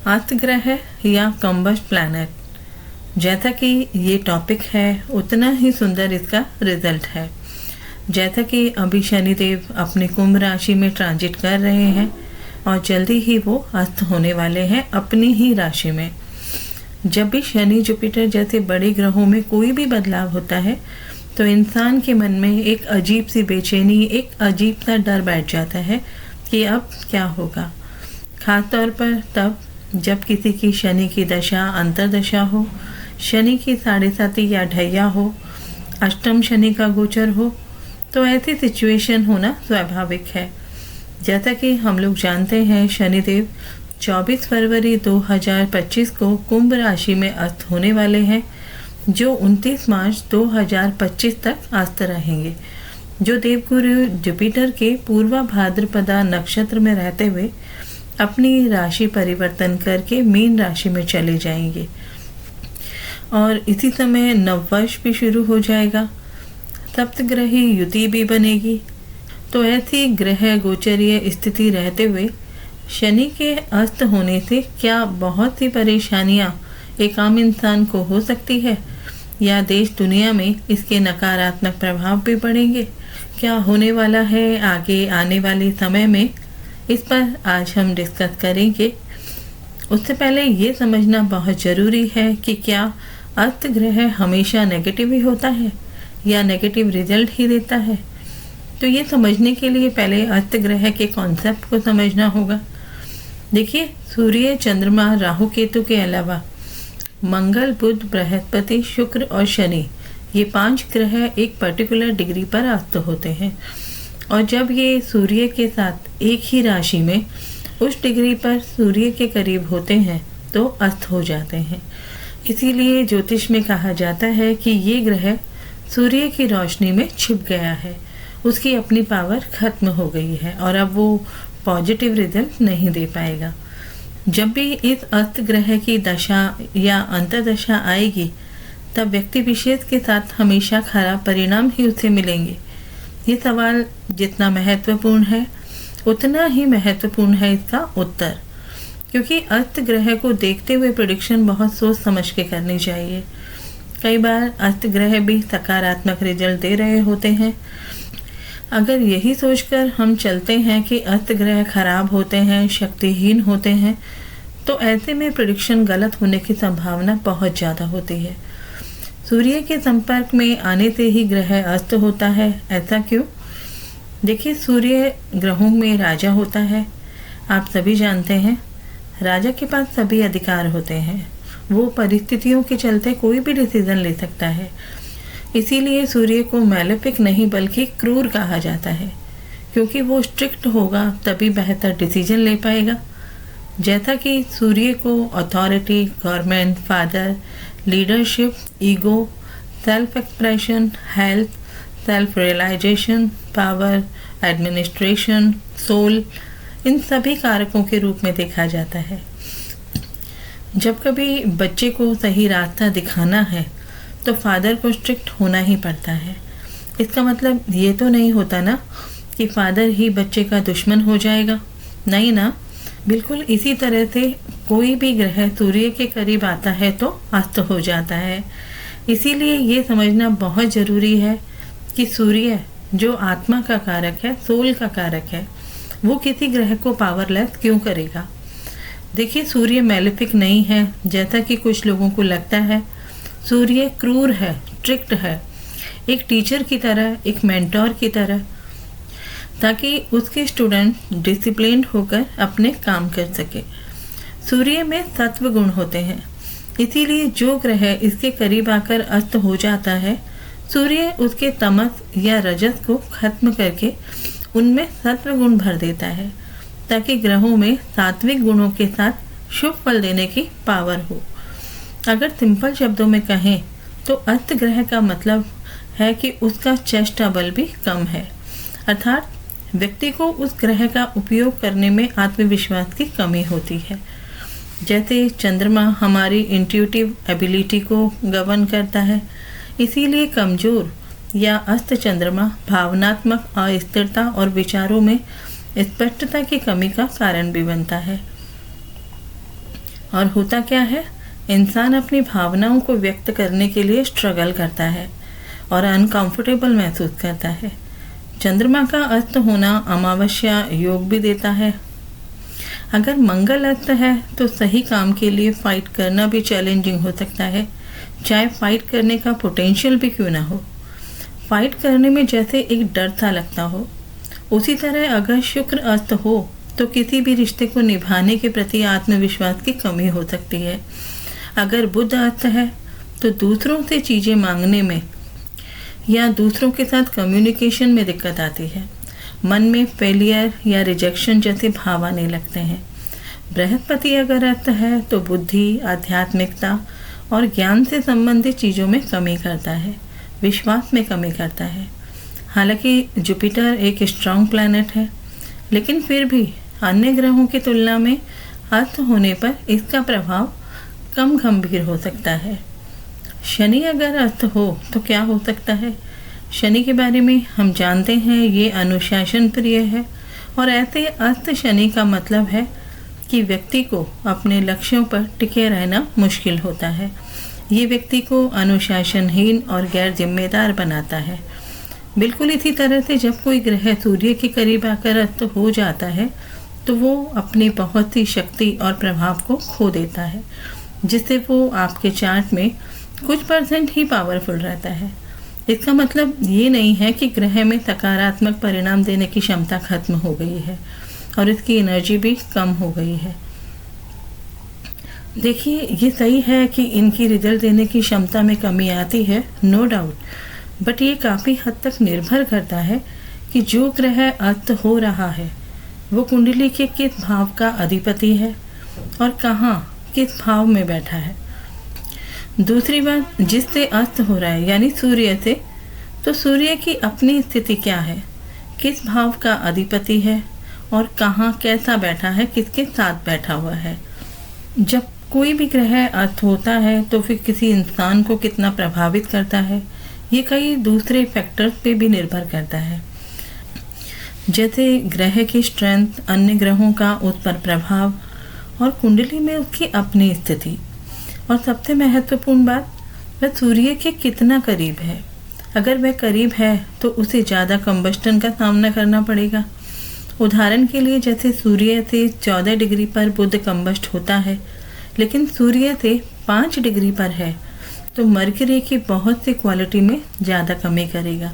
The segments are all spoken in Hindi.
अस्त ग्रह या कम्बस्ट प्लैनेट, जैसा कि ये टॉपिक है उतना ही सुंदर इसका रिजल्ट है। जैसा कि अभी शनिदेव अपने कुंभ राशि में ट्रांजिट कर रहे हैं और जल्दी ही वो अस्त होने वाले हैं अपनी ही राशि में। जब भी शनि जुपिटर जैसे बड़े ग्रहों में कोई भी बदलाव होता है तो इंसान के मन में एक अजीब सी बेचैनी, एक अजीब सा डर बैठ जाता है कि अब क्या होगा। खास तौर पर तब जब किसी की शनि की दशा अंतर्दशा हो, शनि की 7.5 या ढैया हो, अष्टम शनि का गोचर हो, तो ऐसी सिचुएशन होना स्वाभाविक है। जैसा कि हम लोग जानते हैं, शनिदेव 24 फरवरी 2025 को कुंभ राशि में अस्त होने वाले हैं, जो 29 मार्च 2025 तक अस्त रहेंगे, जो देवगुरु जुपिटर के पूर्वा भाद्रपदा नक्षत्र में रहते हुए अपनी राशि परिवर्तन करके मीन राशि में चले जाएंगे और इसी समय नववर्ष भी शुरू हो जाएगा। सप्तग्रही युति भी बनेगी। तो ऐसी ग्रह गोचरीय स्थिति रहते हुए शनि के अस्त होने से क्या बहुत सी परेशानियां एक आम इंसान को हो सकती है या देश दुनिया में इसके नकारात्मक प्रभाव भी पड़ेंगे? क्या होने वाला है आगे आने वाले समय में, इस पर आज हम डिस्कस करेंगे। उससे पहले ये समझना बहुत ज़रूरी है कि क्या अस्त ग्रह हमेशा नेगेटिव ही होता है या नेगेटिव रिजल्ट ही देता है। तो ये समझने के लिए पहले अस्त ग्रह के कॉन्सेप्ट को समझना होगा। देखिए, सूर्य, चंद्रमा, राहु, केतु के अलावा मंगल, बुध, बृहस्पति, शुक्र और शनि, ये 5 ग्रह एक पर्टिकुलर डिग्री पर अस्त होते हैं और जब ये सूर्य के साथ एक ही राशि में उस डिग्री पर सूर्य के करीब होते हैं तो अस्त हो जाते हैं। इसीलिए ज्योतिष में कहा जाता है कि ये ग्रह सूर्य की रोशनी में छिप गया है, उसकी अपनी पावर खत्म हो गई है और अब वो पॉजिटिव रिजल्ट नहीं दे पाएगा। जब भी इस अस्त ग्रह की दशा या अंतर्दशा आएगी तब व्यक्ति विशेष के साथ हमेशा खराब परिणाम ही उसे मिलेंगे। ये सवाल जितना महत्वपूर्ण है उतना ही महत्वपूर्ण है इसका उत्तर, क्योंकि अस्त ग्रह को देखते हुए प्रेडिक्शन बहुत सोच समझ के करनी चाहिए। कई बार अस्त ग्रह भी सकारात्मक रिजल्ट दे रहे होते हैं। अगर यही सोचकर हम चलते हैं कि अस्त ग्रह खराब होते हैं, शक्तिहीन होते हैं, तो ऐसे में प्रेडिक्शन गलत होने की संभावना बहुत ज़्यादा होती है। सूर्य के संपर्क में आने से ही ग्रह अस्त होता है, ऐसा क्यों? देखिए, सूर्य ग्रहों में राजा होता है। आप सभी जानते हैं, राजा के पास सभी अधिकार होते हैं। वो परिस्थितियों के चलते कोई भी डिसीजन ले सकता है। इसीलिए सूर्य को मैलेफिक नहीं बल्कि क्रूर कहा जाता है, क्योंकि वो स्ट्रिक्ट होगा तभी बेहतर डिसीजन ले पाएगा। जैसा कि सूर्य को authority, government, father, leadership, ego, self expression, health, self realisation, power, administration, soul, इन सभी कारकों के रूप में देखा जाता है। जब कभी बच्चे को सही रास्ता दिखाना है तो फादर को स्ट्रिक्ट होना ही पड़ता है। इसका मतलब ये तो नहीं होता ना कि फादर ही बच्चे का दुश्मन हो जाएगा, नहीं ना। बिल्कुल इसी तरह से कोई भी ग्रह सूर्य के करीब आता है तो अस्त हो जाता है। इसीलिए ये समझना बहुत ज़रूरी है कि सूर्य जो आत्मा का कारक है, सोल का कारक है, वो किसी ग्रह को पावरलेस क्यों करेगा। देखिए, सूर्य मैलेफिक नहीं है जैसा कि कुछ लोगों को लगता है। सूर्य क्रूर है, स्ट्रिक्ट है, एक टीचर की तरह, एक मेंटोर की तरह, ताकि उसके स्टूडेंट डिसिप्लिन्ड होकर अपने काम कर सके। सूर्य में सत्व गुण होते हैं, इसीलिए जो ग्रह इसके करीब आकर अस्त हो जाता है, सूर्य उसके तमस या रजस को खत्म करके उनमें सत्व गुण भर देता है, ताकि ग्रहों में सात्विक गुणों के साथ शुभ फल देने की पावर हो। अगर सिंपल शब्दों में कहें तो अस्त ग्रह का मतलब है कि उसका चेष्टा बल भी कम है, अर्थात व्यक्ति को उस ग्रह का उपयोग करने में आत्मविश्वास की कमी होती है। जैसे चंद्रमा हमारी इंट्यूटिव एबिलिटी को गवर्न करता है, इसीलिए कमजोर या अस्त चंद्रमा भावनात्मक अस्थिरता और विचारों में स्पष्टता की कमी का कारण भी बनता है। और होता क्या है, इंसान अपनी भावनाओं को व्यक्त करने के लिए स्ट्रगल करता है और अनकंफर्टेबल महसूस करता है। चंद्रमा का अस्त होना अमावस्या योग भी देता है। अगर मंगल अस्त है तो सही काम के लिए फाइट करना भी चैलेंजिंग हो सकता है, चाहे फाइट करने का पोटेंशियल भी क्यों ना हो। फाइट करने में जैसे एक डर सा लगता हो, उसी तरह अगर शुक्र अस्त हो तो किसी भी रिश्ते को निभाने के प्रति आत्मविश्वास की कमी हो सकती है। अगर बुध अस्त है तो दूसरों से चीज़ें मांगने में या दूसरों के साथ कम्युनिकेशन में दिक्कत आती है। मन में फेलियर या रिजेक्शन जैसे भाव आने लगते हैं। बृहस्पति अगर अस्त है तो बुद्धि, आध्यात्मिकता और ज्ञान से संबंधित चीज़ों में कमी करता है, विश्वास में कमी करता है। हालांकि जुपिटर एक स्ट्रॉन्ग प्लैनेट है, लेकिन फिर भी अन्य ग्रहों की तुलना में अस्त होने पर इसका प्रभाव कम गंभीर हो सकता है। शनि अगर अस्त हो तो क्या हो सकता है? शनि के बारे में हम जानते हैं, ये अनुशासन प्रिय है और ऐसे अस्त शनि का मतलब है कि व्यक्ति को अपने लक्ष्यों पर टिके रहना मुश्किल होता है। ये व्यक्ति को अनुशासनहीन और गैर जिम्मेदार बनाता है। बिल्कुल इसी तरह से जब कोई ग्रह सूर्य के करीब आकर अस्त हो जाता है तो वो अपनी बहुत सी शक्ति और प्रभाव को खो देता है, जिससे वो आपके चार्ट में कुछ % ही पावरफुल रहता है। इसका मतलब ये नहीं है कि ग्रह में सकारात्मक परिणाम देने की क्षमता खत्म हो गई है और इसकी एनर्जी भी कम हो गई है। देखिए, ये सही है कि इनकी रिजल्ट देने की क्षमता में कमी आती है, नो डाउट, बट ये काफ़ी हद तक निर्भर करता है कि जो ग्रह अस्त हो रहा है वो कुंडली के किस भाव का अधिपति है और कहाँ किस भाव में बैठा है। दूसरी बात, जिससे अस्त हो रहा है यानी सूर्य से, तो सूर्य की अपनी स्थिति क्या है, किस भाव का अधिपति है और कहाँ कैसा बैठा है, किसके साथ बैठा हुआ है। जब कोई भी ग्रह अस्त होता है तो फिर किसी इंसान को कितना प्रभावित करता है, ये कई दूसरे फैक्टर्स पे भी निर्भर करता है, जैसे ग्रह की स्ट्रेंथ, अन्य ग्रहों का उस पर प्रभाव और कुंडली में उसकी अपनी स्थिति। और सबसे महत्वपूर्ण बात, वह सूर्य के कितना करीब है। अगर वह करीब है तो उसे ज़्यादा कंबस्टन का सामना करना पड़ेगा। उदाहरण के लिए, जैसे सूर्य से 14 डिग्री पर बुध कंबस्ट होता है, लेकिन सूर्य से 5 डिग्री पर है तो मरकरी की बहुत सी क्वालिटी में ज़्यादा कमी करेगा।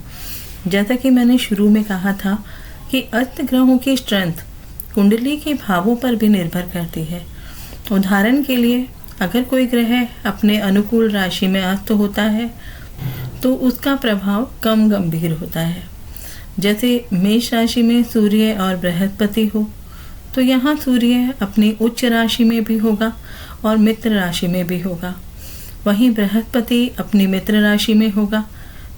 जैसा कि मैंने शुरू में कहा था कि अस्त ग्रहों की स्ट्रेंथ कुंडली के भावों पर भी निर्भर करती है। उदाहरण के लिए, अगर कोई ग्रह अपने अनुकूल राशि में अस्त होता है तो उसका प्रभाव कम गंभीर होता है। जैसे मेष राशि में सूर्य और बृहस्पति हो तो यहाँ सूर्य अपनी उच्च राशि में भी होगा और मित्र राशि में भी होगा, वहीं बृहस्पति अपनी मित्र राशि में होगा।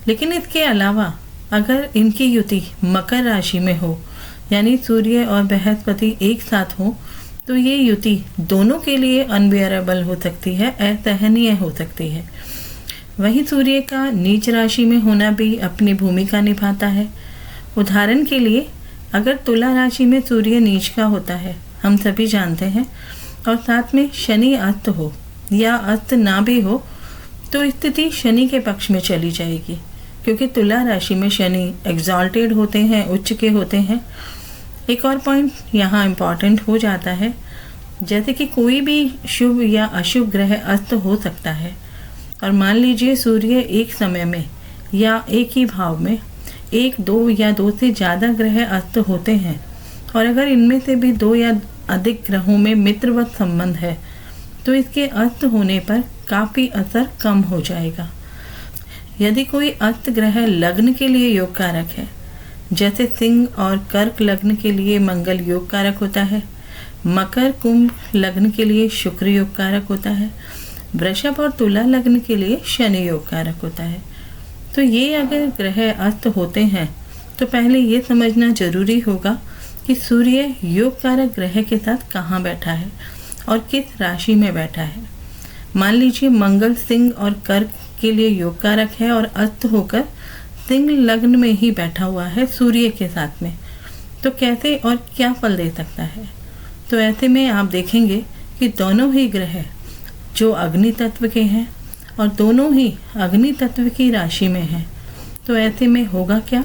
लेकिन इसके अलावा अगर इनकी युति मकर राशि में हो, यानी सूर्य और बृहस्पति एक साथ हो, तो ये युति दोनों के लिए अनबियरेबल हो सकती है, असहनीय हो सकती है। वहीं सूर्य का नीच राशि में होना भी अपनी भूमिका निभाता है। उदाहरण के लिए, अगर तुला राशि में सूर्य नीच का होता है, हम सभी जानते हैं, और साथ में शनि अस्त हो या अस्त ना भी हो, तो स्थिति शनि के पक्ष में चली जाएगी, क्योंकि तुला राशि में शनि एग्जॉल्टेड होते हैं, उच्च के होते हैं। एक और पॉइंट यहाँ इम्पॉर्टेंट हो जाता है, जैसे कि कोई भी शुभ या अशुभ ग्रह अस्त हो सकता है, और मान लीजिए सूर्य एक समय में या एक ही भाव में 1, 2 या 2 से ज़्यादा ग्रह अस्त होते हैं, और अगर इनमें से भी 2 या अधिक ग्रहों में मित्रवत संबंध है, तो इसके अस्त होने पर काफ़ी असर कम हो जाएगा। यदि कोई अस्त ग्रह लग्न के लिए योग कारक है, जैसे सिंह और कर्क लग्न के लिए मंगल योग कारक होता है, मकर कुंभ लग्न के लिए शुक्र योग कारक होता है, वृषभ और तुला लग्न के लिए शनि योग कारक होता है, तो ये अगर ग्रह अस्त होते हैं तो पहले ये समझना जरूरी होगा कि सूर्य योग कारक ग्रह के साथ कहाँ बैठा है और किस राशि में बैठा है। मान लीजिए मंगल सिंह और कर्क के लिए योग कारक है और अस्त होकर सिंह लग्न में ही बैठा हुआ है सूर्य के साथ में, तो कैसे और क्या फल दे सकता है। तो ऐसे में आप देखेंगे कि दोनों ही ग्रह जो अग्नि तत्व के हैं और दोनों ही अग्नि तत्व की राशि में हैं, तो ऐसे में होगा क्या?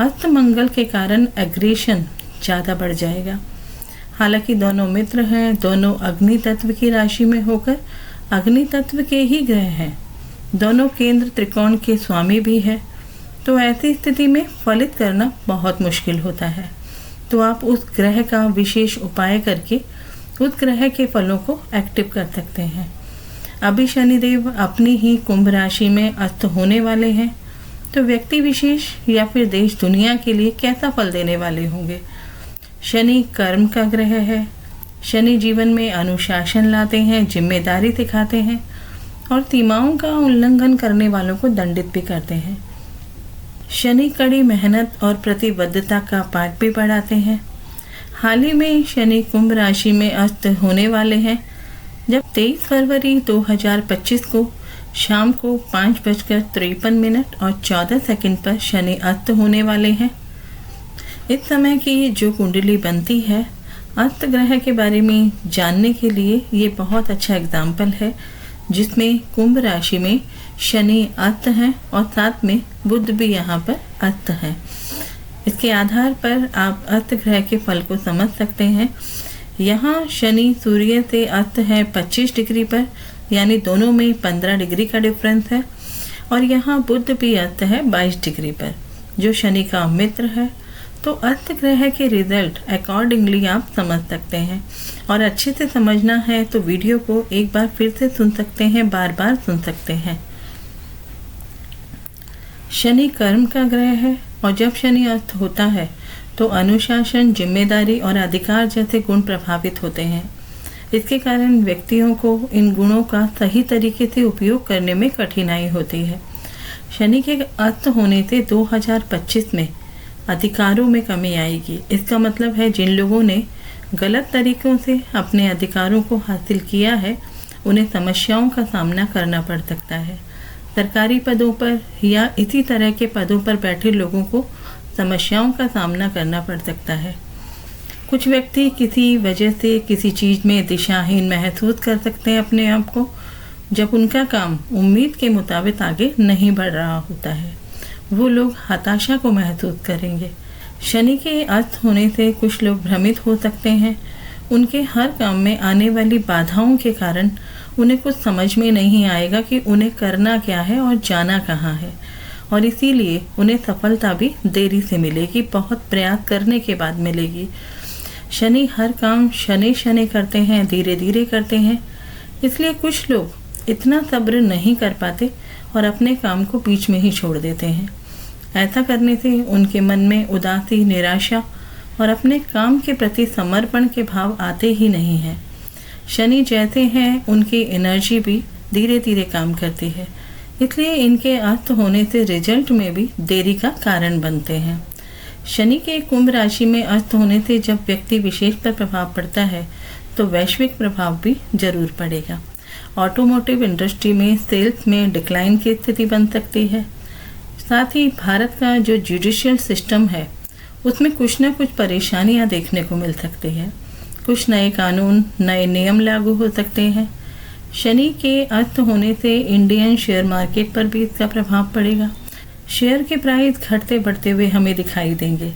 अस्त मंगल के कारण एग्रेशन ज़्यादा बढ़ जाएगा। हालांकि दोनों मित्र हैं, दोनों अग्नि तत्व की राशि में होकर अग्नि तत्व के ही ग्रह हैं, दोनों केंद्र त्रिकोण के स्वामी भी है, तो ऐसी स्थिति में फलित करना बहुत मुश्किल होता है। तो आप उस ग्रह का विशेष उपाय करके उस ग्रह के फलों को एक्टिव कर सकते हैं। अभी शनिदेव अपनी ही कुंभ राशि में अस्त होने वाले हैं, तो व्यक्ति विशेष या फिर देश दुनिया के लिए कैसा फल देने वाले होंगे? शनि कर्म का ग्रह है। शनि जीवन में अनुशासन लाते हैं, जिम्मेदारी सिखाते हैं और सीमाओं का उल्लंघन करने वालों को दंडित भी करते हैं। शनि कड़ी मेहनत और प्रतिबद्धता का पाठ भी पढ़ाते हैं। हाल ही में शनि कुंभ राशि में अस्त होने वाले हैं, जब 23 फरवरी 2025 को शाम को 5:53 और 14 सेकंड पर शनि अस्त होने वाले हैं। इस समय की जो कुंडली बनती है अस्त ग्रह के बारे में जानने के लिए ये बहुत अच्छा एग्जाम्पल है, जिसमें कुंभ राशि में शनि अस्त हैं और साथ में बुध भी यहाँ पर अस्त हैं। इसके आधार पर आप अस्त ग्रह के फल को समझ सकते हैं। यहाँ शनि सूर्य से अस्त है 25 डिग्री पर, यानी दोनों में 15 डिग्री का डिफरेंस है, और यहाँ बुध भी अस्त है 22 डिग्री पर, जो शनि का मित्र है। तो अस्त ग्रह के रिजल्ट अकॉर्डिंगली आप समझ सकते हैं, और अच्छे से समझना है तो वीडियो को एक बार फिर से सुन सकते हैं, बार बार सुन सकते हैं। शनि कर्म का ग्रह है, और जब शनि अस्त होता है तो अनुशासन, जिम्मेदारी और अधिकार जैसे गुण प्रभावित होते हैं। इसके कारण व्यक्तियों को इन गुणों का सही तरीके से उपयोग करने में कठिनाई होती है। शनि के अस्त होने से 2025 में अधिकारों में कमी आएगी। इसका मतलब है जिन लोगों ने गलत तरीकों से अपने अधिकारों को हासिल किया है, उन्हें समस्याओं का सामना करना पड़ सकता है। सरकारी पदों पर या इसी तरह के पदों पर बैठे लोगों को समस्याओं का सामना करना पड़ सकता है। कुछ व्यक्ति किसी वजह से किसी चीज़ में दिशाहीन महसूस कर सकते हैं अपने आप को, जब उनका काम उम्मीद के मुताबिक आगे नहीं बढ़ रहा होता है। वो लोग हताशा को महसूस करेंगे। शनि के अस्त होने से कुछ लोग भ्रमित हो सकते हैं। उनके हर काम में आने वाली बाधाओं के कारण उन्हें कुछ समझ में नहीं आएगा कि उन्हें करना क्या है और जाना कहाँ है, और इसीलिए उन्हें सफलता भी देरी से मिलेगी, बहुत प्रयास करने के बाद मिलेगी। शनि हर काम शनि शनि करते हैं, धीरे धीरे करते हैं, इसलिए कुछ लोग इतना सब्र नहीं कर पाते और अपने काम को बीच में ही छोड़ देते हैं। ऐसा करने से उनके मन में उदासी, निराशा और अपने काम के प्रति समर्पण के भाव आते ही नहीं हैं। शनि जैसे हैं, उनकी एनर्जी भी धीरे धीरे काम करती है, इसलिए इनके अस्त होने से रिजल्ट में भी देरी का कारण बनते हैं। शनि के कुंभ राशि में अस्त होने से जब व्यक्ति विशेष पर प्रभाव पड़ता है तो वैश्विक प्रभाव भी जरूर पड़ेगा। ऑटोमोटिव इंडस्ट्री में सेल्स में डिक्लाइन की स्थिति बन सकती है। साथ ही भारत का जो जुडिशियल सिस्टम है उसमें कुछ न कुछ परेशानियां देखने को मिल सकती है। कुछ नए कानून, नए नियम लागू हो सकते हैं। शनि के अस्त होने से इंडियन शेयर मार्केट पर भी इसका प्रभाव पड़ेगा। शेयर के प्राइस घटते बढ़ते हुए हमें दिखाई देंगे,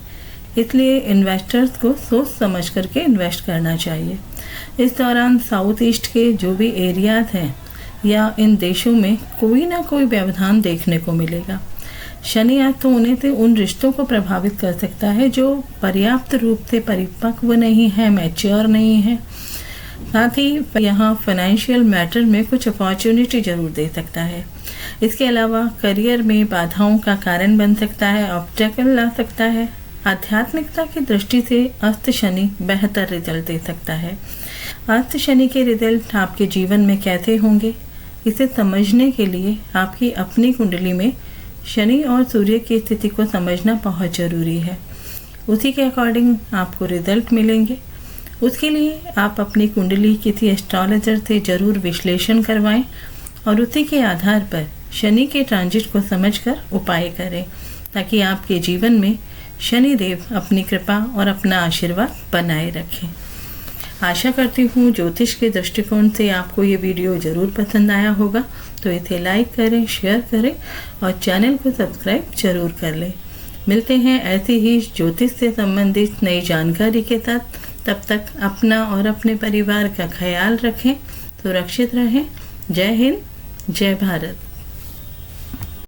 इसलिए इन्वेस्टर्स को सोच समझ करके इन्वेस्ट करना चाहिए। इस दौरान साउथ ईस्ट के जो भी एरियाज हैं या इन देशों में कोई ना कोई व्यवधान देखने को मिलेगा। शनि अस्त होने से उन रिश्तों को प्रभावित कर सकता है जो पर्याप्त रूप से परिपक्व नहीं है, मैच्योर नहीं है। साथ ही यहाँ फाइनेंशियल मैटर में कुछ अपॉर्चुनिटी जरूर दे सकता है। इसके अलावा करियर में बाधाओं का कारण बन सकता है, ऑब्स्टेकल ला सकता है। आध्यात्मिकता की दृष्टि से अस्त शनि बेहतर रिजल्ट दे सकता है। अस्त शनि के रिजल्ट आपके जीवन में कैसे होंगे, इसे समझने के लिए आपकी अपनी कुंडली में शनि और सूर्य की स्थिति को समझना बहुत ज़रूरी है। उसी के अकॉर्डिंग आपको रिजल्ट मिलेंगे। उसके लिए आप अपनी कुंडली किसी एस्ट्रोलॉजर से ज़रूर विश्लेषण करवाएं और उसी के आधार पर शनि के ट्रांजिट को समझकर उपाय करें, ताकि आपके जीवन में शनि देव अपनी कृपा और अपना आशीर्वाद बनाए रखें। आशा करती हूँ ज्योतिष के दृष्टिकोण से आपको ये वीडियो ज़रूर पसंद आया होगा। तो इसे लाइक करें, शेयर करें और चैनल को सब्सक्राइब जरूर कर लें। मिलते हैं ऐसी ही ज्योतिष से संबंधित नई जानकारी के साथ। तब तक अपना और अपने परिवार का ख्याल रखें, सुरक्षित रहें। जय हिंद, जय भारत।